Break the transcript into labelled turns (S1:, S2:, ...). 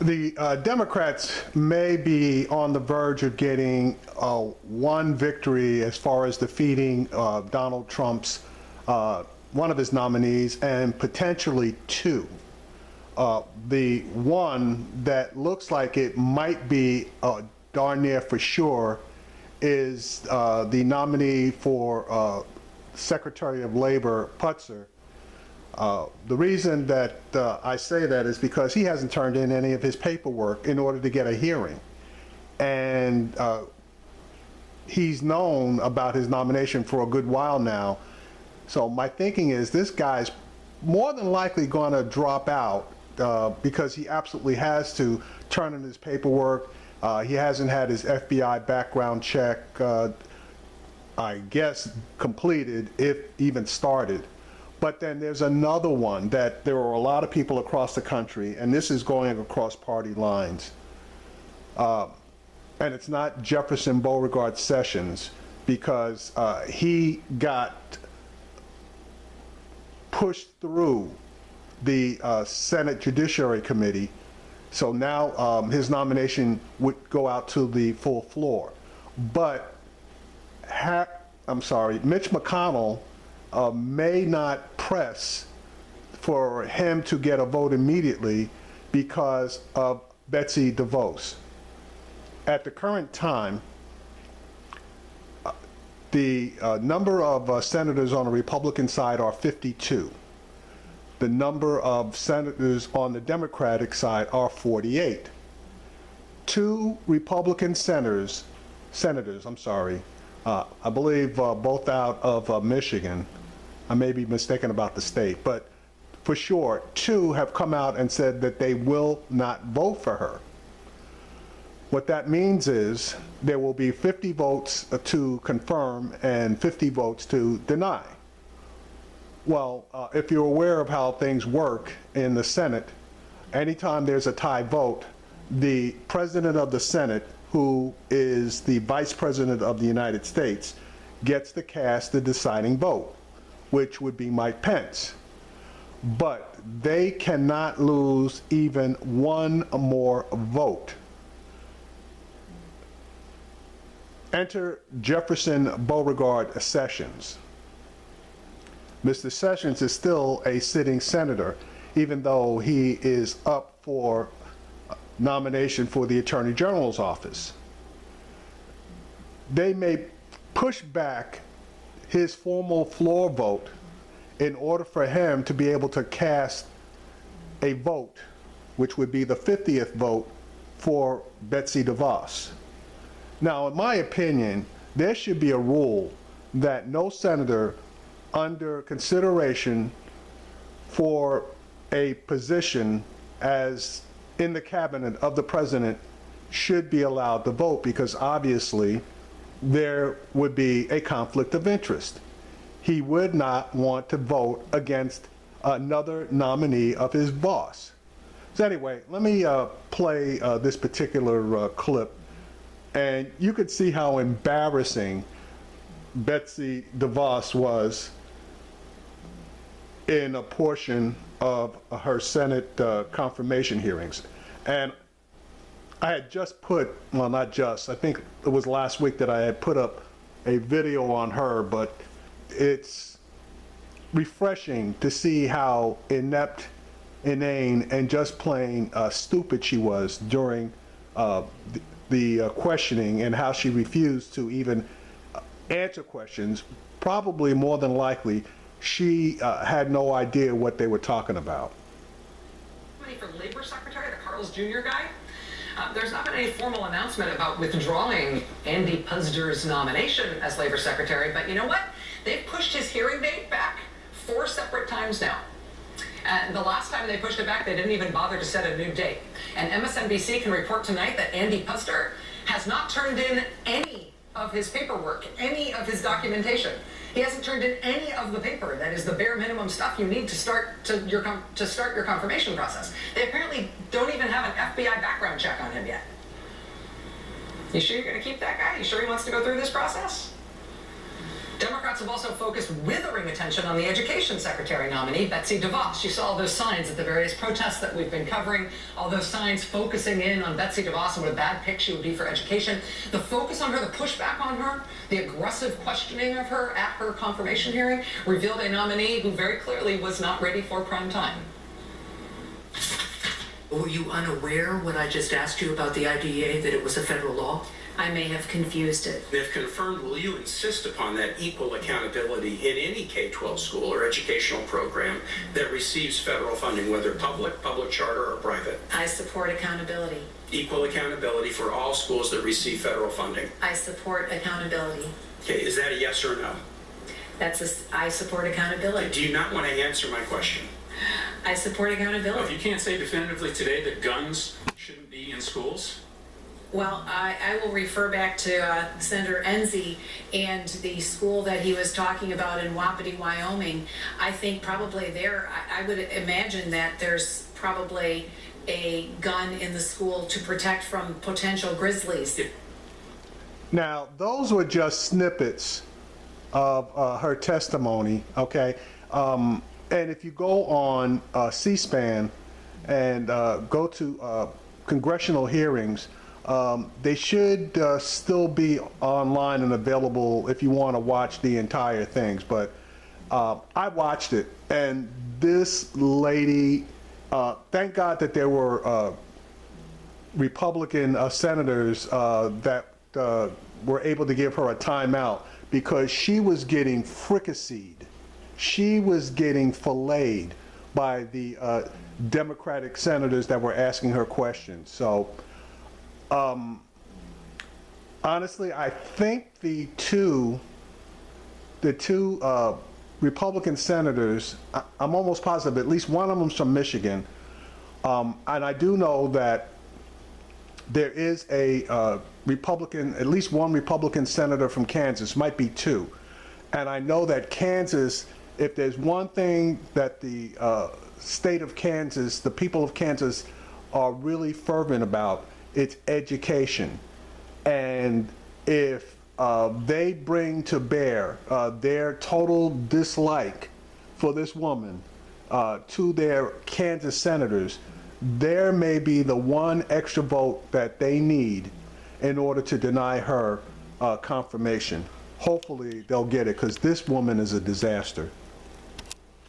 S1: The Democrats may be on the verge of getting one victory as far as defeating Donald Trump's, one of his nominees, and potentially two. The one that looks like it might be darn near for sure is the nominee for Secretary of Labor, Putzer. The reason that I say that is because he hasn't turned in any of his paperwork in order to get a hearing. And he's known about his nomination for a good while now. So my thinking is this guy's more than likely going to drop out because he absolutely has to turn in his paperwork. He hasn't had his FBI background check, I guess, completed, if even started. But then there's another one that there are a lot of people across the country, and this is going across party lines. And it's not Jefferson Beauregard Sessions, because he got pushed through the Senate Judiciary Committee. So now his nomination would go out to the full floor. But, Mitch McConnell may not press for him to get a vote immediately because of Betsy DeVos. At the current time, the number of senators on the Republican side are 52. The number of senators on the Democratic side are 48. Two Republican senators, I believe both out of Michigan. I may be mistaken about the state, but for sure, two have come out and said that they will not vote for her. What that means is there will be 50 votes to confirm and 50 votes to deny. Well, if you're aware of how things work in the Senate, anytime there's a tie vote, the president of the Senate, who is the vice president of the United States, gets to cast the deciding vote, which would be Mike Pence. But they cannot lose even one more vote. Enter Jefferson Beauregard Sessions. Mr. Sessions is still a sitting senator, even though he is up for nomination for the Attorney General's office. They may push back his formal floor vote in order for him to be able to cast a vote, which would be the 50th vote for Betsy DeVos. Now, in my opinion, there should be a rule that no senator under consideration for a position as in the cabinet of the president should be allowed to vote, because obviously there would be a conflict of interest. He would not want to vote against another nominee of his boss. So anyway, let me play this particular clip, and you could see how embarrassing Betsy DeVos was in a portion of her Senate confirmation hearings. And I had just put, well, not just, I think it was last week that I had put up a video on her, but it's refreshing to see how inept, inane, and just plain stupid she was during the questioning, and how she refused to even answer questions. Probably more than likely, she had no idea what they were talking about.
S2: For Labor Secretary, the Carl's Jr. guy, there's not been any formal announcement about withdrawing Andy Puzzer's nomination as Labor Secretary, but you know what? They've pushed his hearing date back 4 separate times now. And the last time they pushed it back, they didn't even bother to set a new date. And MSNBC can report tonight that Andy Puzder has not turned in any of his paperwork, any of his documentation. He hasn't turned in any of the paper that is the bare minimum stuff you need to start your confirmation process. They apparently don't even have an FBI background check on him yet. You sure you're going to keep that guy? You sure he wants to go through this process? Democrats have also focused withering attention on the education secretary nominee, Betsy DeVos. She saw all those signs at the various protests that we've been covering, all those signs focusing in on Betsy DeVos and what a bad pick she would be for education. The focus on her, the pushback on her, the aggressive questioning of her at her confirmation hearing revealed a nominee who very clearly was not ready for prime time.
S3: Were you unaware when I just asked you about the IDEA that it was a federal law?
S4: I may have confused it.
S5: If confirmed, will you insist upon that equal accountability in any K-12 school or educational program that receives federal funding, whether public charter, or private?
S4: I support accountability.
S5: Equal accountability for all schools that receive federal funding.
S4: I support accountability.
S5: Okay, is that a yes or no?
S4: I support accountability.
S5: Do you not want to answer my question?
S4: I support
S6: If
S4: accountability.
S6: you can't say definitively today that guns shouldn't be in schools,
S4: Well, I will refer back to Senator Enzi and the school that he was talking about in Wapiti, Wyoming. I think probably there, I would imagine that there's probably a gun in the school to protect from potential grizzlies.
S1: Now, those were just snippets of her testimony, okay? And if you go on C-SPAN and go to congressional hearings, they should still be online and available if you want to watch the entire things. But I watched it, and this lady, thank God that there were Republican senators that were able to give her a timeout, because she was getting fricasseed. She was getting filleted by the Democratic senators that were asking her questions. So, honestly, I think the two Republican senators, I'm almost positive at least one of them's from Michigan, and I do know that there is a Republican, at least one Republican senator from Kansas, might be two. And I know that Kansas, if there's one thing that the state of Kansas, the people of Kansas are really fervent about, it's education. And if they bring to bear their total dislike for this woman to their Kansas senators, there may be the one extra vote that they need in order to deny her confirmation. Hopefully they'll get it, because this woman is a disaster.